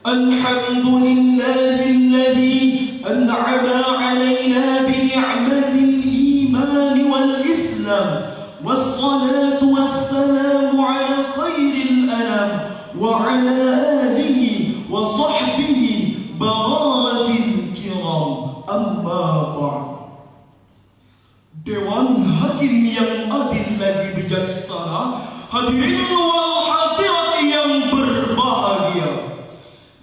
الحمد لله الذي أنعم علينا بنعمة الإيمان والإسلام والصلاة والسلام على خير الأنام وعلى آله وصحبه بررة الكرام أما بعد. Dewan Hakim yang adil lagi bijaksana, hadirin wal hadirat yang berbahagia.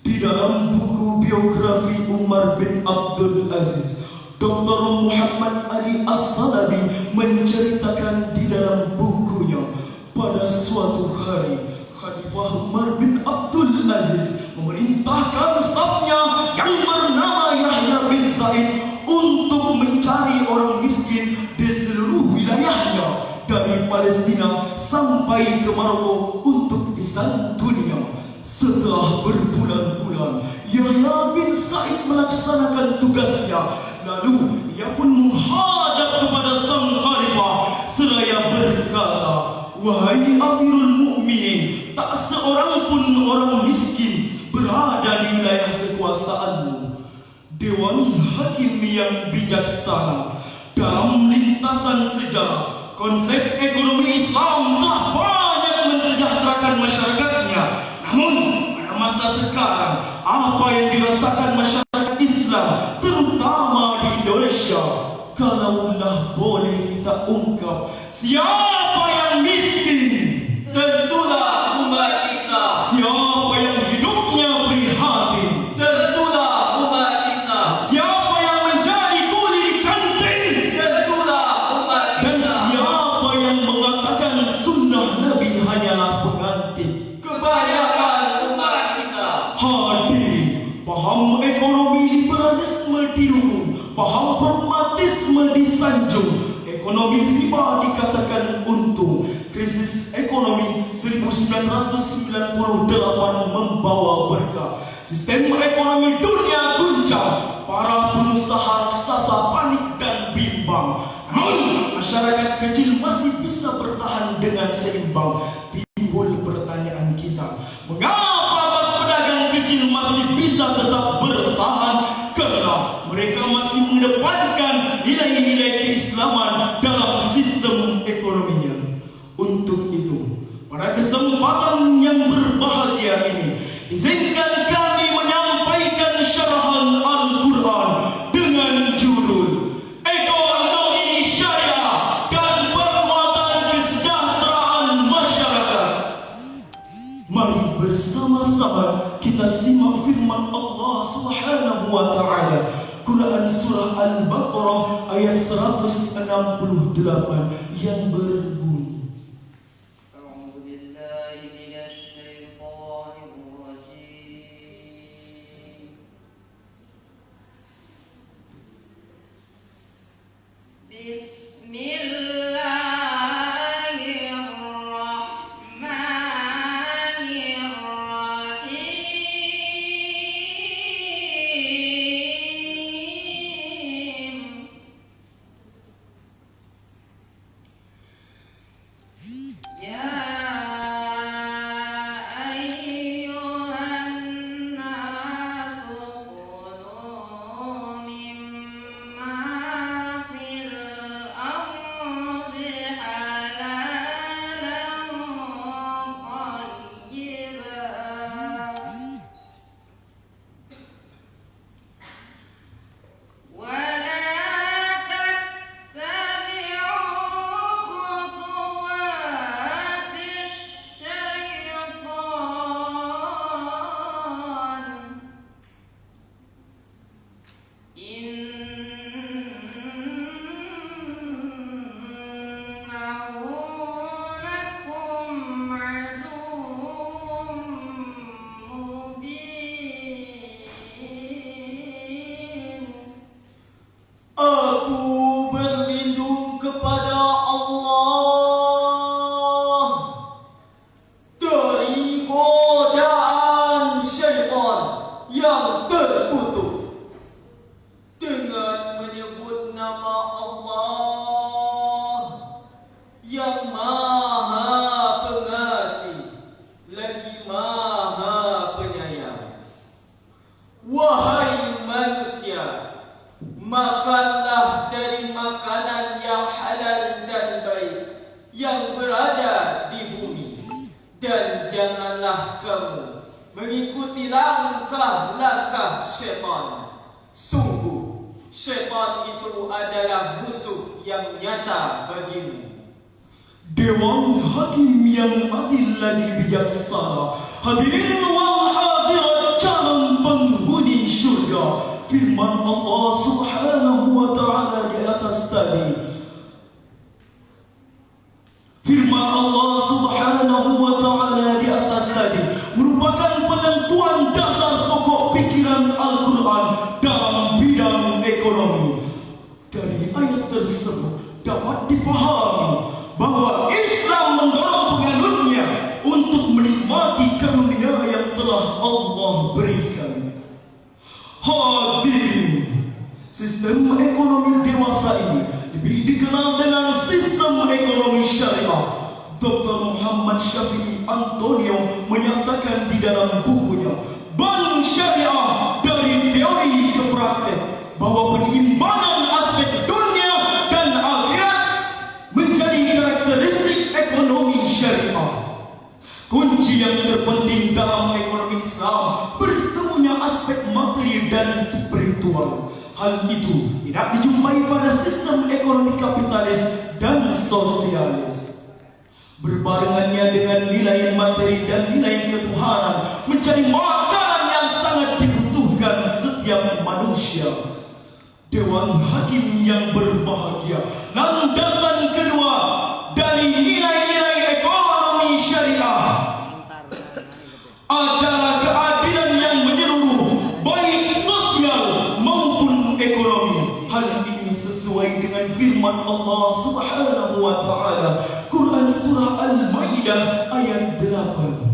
Di dalam buku biografi Umar bin Abdul Aziz, Dr. Muhammad Ali As-Salabi menceritakan di dalam bukunya, pada suatu hari Khalifah Umar bin Abdul Aziz memerintahkan stafnya yang bernama Yahya bin Said untuk mencari orang miskin di seluruh wilayahnya, dari Palestina sampai ke Maroko, untuk disantuninya. Setelah berbulan-bulan Yahya bin Said melaksanakan tugasnya, lalu ia pun menghadap kepada sang khalifah seraya berkata, "Wahai Amirul Mukminin, tak seorang pun orang miskin berada di wilayah kekuasaanmu." Dewan Hakim yang bijaksana, dalam lintasan sejarah, konsep ekonomi Islam telah banyak mensejahterakan masyarakatnya. Namun pada masa sekarang, apa yang dirasakan masyarakat Islam, terutama di Indonesia, kalaulah boleh kita ungkap, siapa yang miskin? Tentulah umat Islam. Siapa yang hidupnya prihatin? Tentulah umat Islam. Siapa yang menjadi kuli di kantin? Tentulah umat Islam. Dan siapa yang mengatakan sunnah Nabi hanyalah pengantin? Kebanyakan umat Islam. Hadirin, paham ekonomi liberalisme didukung, paham pragmatisme disanjung, ekonomi riba dikatakan untung. Krisis ekonomi 1998 membawa berkah. Sistem ekonomi dunia guncang, para pengusaha raksasa panik dan bimbang. Namun masyarakat kecil masih bisa bertahan dengan seimbang. Timbul pertanyaan kita, mengapa pedagang kecil masih bisa tetap bertahan? Karena mereka masih mengedepankan nilai-nilai keislaman dalam sistem ekonominya. Untuk itu, pada kesempatan yang berbahagia ini, izinkan kami menyampaikan syarahan Al-Quran dengan judul Ekonomi Syariah dan Penguatan Kesejahteraan Masyarakat. Mari bersama-sama kita simak firman Allah Subhanahu wa Ta'ala, Quran Surah Al-Baqarah ayat 168 yang berbunyi, janganlah kamu mengikuti langkah-langkah syaitan. Sungguh, syaitan itu adalah musuh yang nyata bagimu. Dewan Hakim yang adil lagi bijaksana, hadirin wal hadirat calon penghuni syurga. Firman Allah Subhanahu wa taala di atas tadi. Firman Allah Subhanahu wa taala di atas tadi merupakan penentuan dasar pokok pikiran Al-Quran dalam bidang ekonomi. Dari ayat tersebut dapat dipahami bahwa Islam mendorong penganutnya untuk menikmati karunia yang telah Allah berikan. Hadirin, sistem ekonomi dewasa ini lebih dikenal dengan sistem ekonomi syariah. Dr. Muhammad Syafi'i Antonio menyatakan di dalam bukunya Bank Syariah dari Teori ke Praktek bahwa penyeimbangan aspek dunia dan akhirat menjadi karakteristik ekonomi syariah. Kunci yang terpenting dalam ekonomi Islam bertemunya aspek materi dan spiritual. Hal itu tidak dijumpai pada sistem ekonomi kapitalis dan sosialis. Berbarengannya dengan nilai materi dan nilai ketuhanan menjadi makanan yang sangat dibutuhkan setiap manusia. Dewan Hakim yang berbahagia, landasan kedua dari nilai-nilai ekonomi syariah adalah keadilan yang menyeluruh, baik sosial maupun ekonomi. Hal ini sesuai dengan firman Allah Subhanahu wa taala, Quran surah Al-Maidah ayat 8.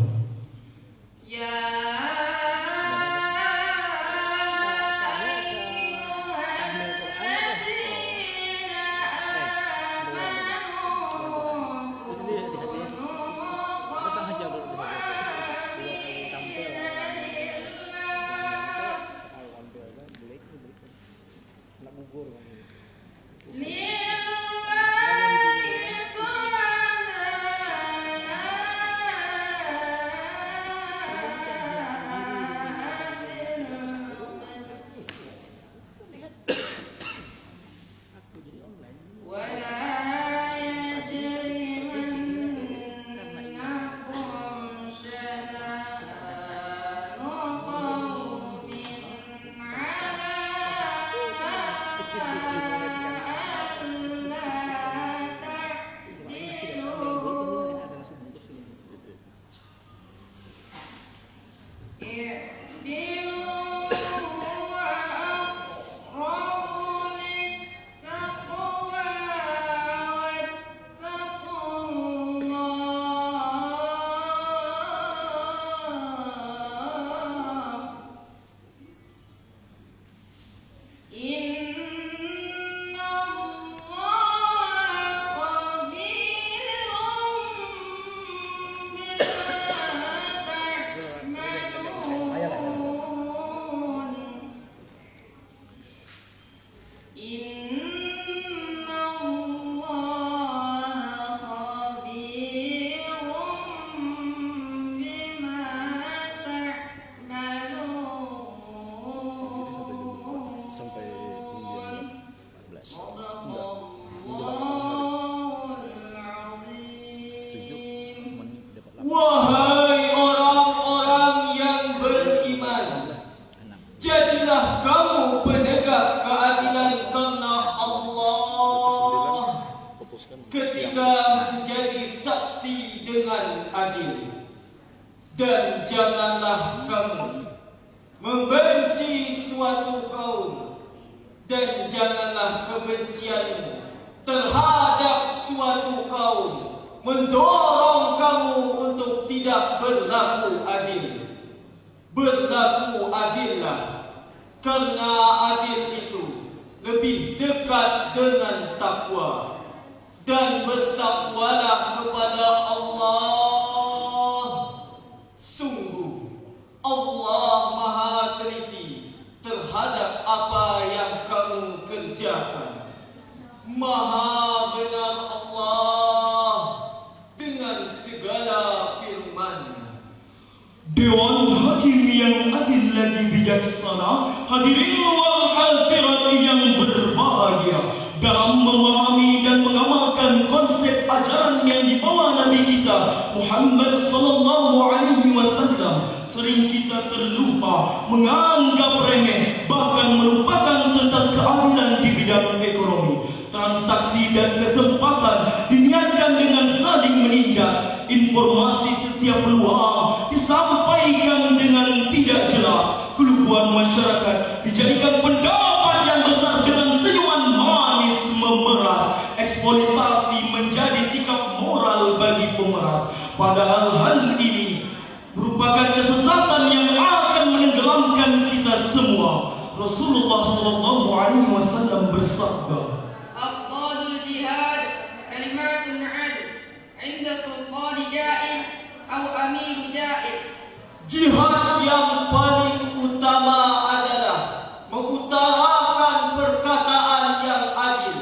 Wahai orang-orang yang beriman, jadilah kamu penegak keadilan karena Allah ketika menjadi saksi dengan adil. Dan janganlah kamu membenci suatu kaum, dan janganlah kebencianmu terhadap suatu kaum mendorong kamu untuk tidak berlaku adil. Berlaku adillah, karena adil itu lebih dekat dengan takwa, dan bertakwalah kepada Allah. Sungguh Allah Maha teliti terhadap apa yang kamu kerjakan. Maha benar Allah dengan segala firman. Dewan Hakim yang adil lagi bijaksana, hadirin wal hadirat yang berbahagia, dalam memahami dan mengamalkan konsep ajaran yang dibawa Nabi kita Muhammad sallallahu alaihi wasallam, sering kita terlupa, menganggap remeh, bahkan melupakan tentang keadilan di bidang ekonomi. Transaksi dan kesempatan diniatkan dengan saling menindas. Informasi setiap peluang disampaikan dengan tidak jelas. Keluguan masyarakat dijadikan pendapat yang besar dengan senyuman manis memeras. Eksploitasi menjadi sikap moral bagi pemeras. Padahal hal ini merupakan kesesatan yang akan menenggelamkan kita semua. Rasulullah sallallahu alaihi wasallam bersabda, أفضل الجهاد كلمات عدل عند سلطان جائر أو أمير جائر. Jihad yang paling utama adalah mengutarakan perkataan yang adil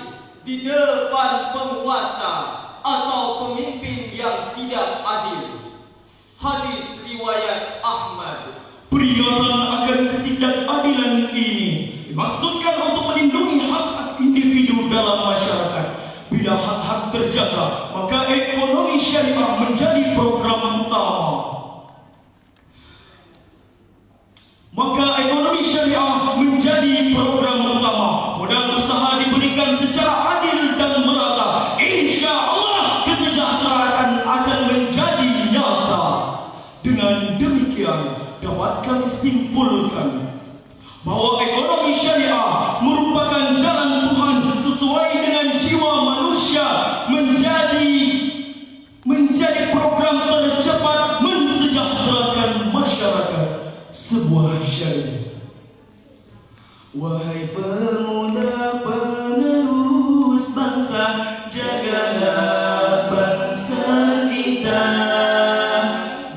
di depan penguasa atau pemimpin yang tidak adil. Hadis riwayat Ahmad. peringatan akan ketidakadilan ini dimaksudkan untuk melindungi hak-hak individu dalam masyarakat. Bila hak-hak terjaga, maka ekonomi syariah menjadi program utama. Modal usaha diberikan secara adil dan merata. Insya Allah kesejahteraan akan menjadi nyata. Dengan demikian dapat kami simpulkan bahwa ekonomi syariah merupakan jalan Tuhan sesuai dengan jiwa manusia menjadi program tercepat mensejahterakan masyarakat sebuah syariah. Wahai pemuda penerus bangsa, jagalah bangsa kita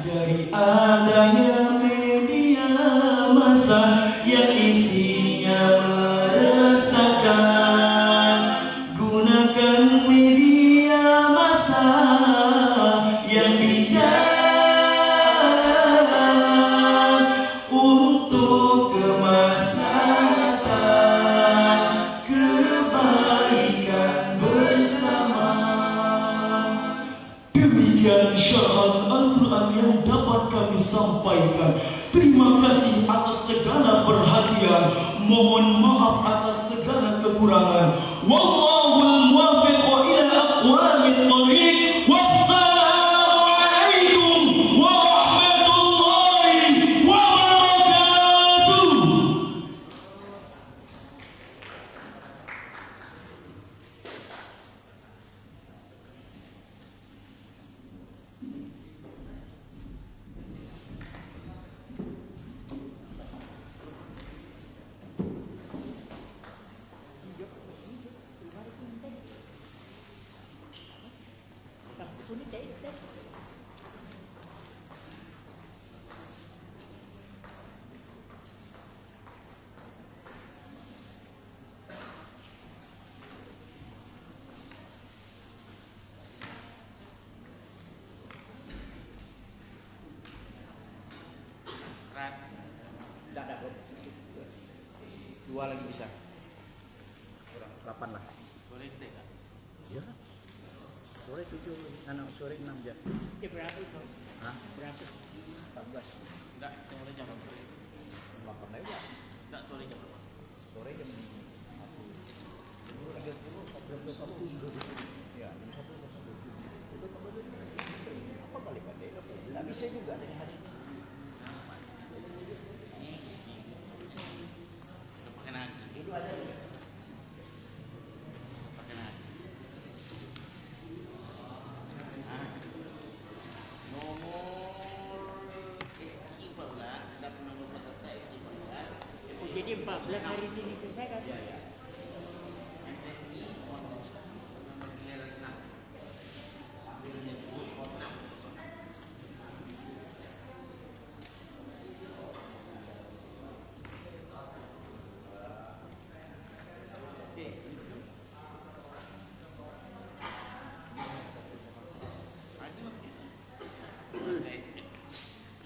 dari adanya media massa yang isinya meresahkan. Gunakan media massa yang bijak untuk kemaslahatan kebaikan bersama. Demikian syarahan Al-Quran yang dapat kami sampaikan. Terima kasih atas segala perhatian. Mohon maaf atas segala kekurangan. Wallahul muwaffiq ila aqwamit thoriq. Wassalamu alaikum warahmatullahi wabarakatuh. Tidak ada belum sedikit. Dua lagi bisa. Kurang 8 lah. Sore kita kan? Ya. Sore 7, sore 6 jam. Berapa itu? Hah? Berapa? 14. Enggak, sore jam berapa? 8 lagi lah. Enggak, sore jam berapa? Sore jam 1. 10, 11, 12, 1. Ya, jam 1, 1. Itu apa balik aja? Tidak bisa juga dari hari ini. Udah pakai nadi. Itu ada. Pakai nadi. Nomor SQ pula, dapat nomor peserta SQ pula. Jadi 14 hari ini selesai kan? Ya, ya. SQ nomor giliran 6. Giliran 10 6.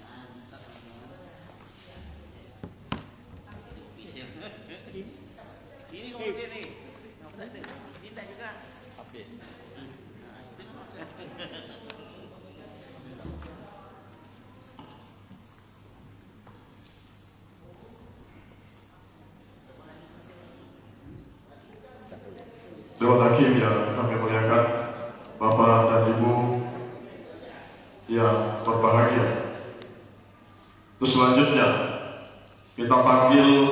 Mantap. Dewan Hakim yang kami muliakan, Bapak dan Ibu yang berbahagia. Terus selanjutnya kita panggil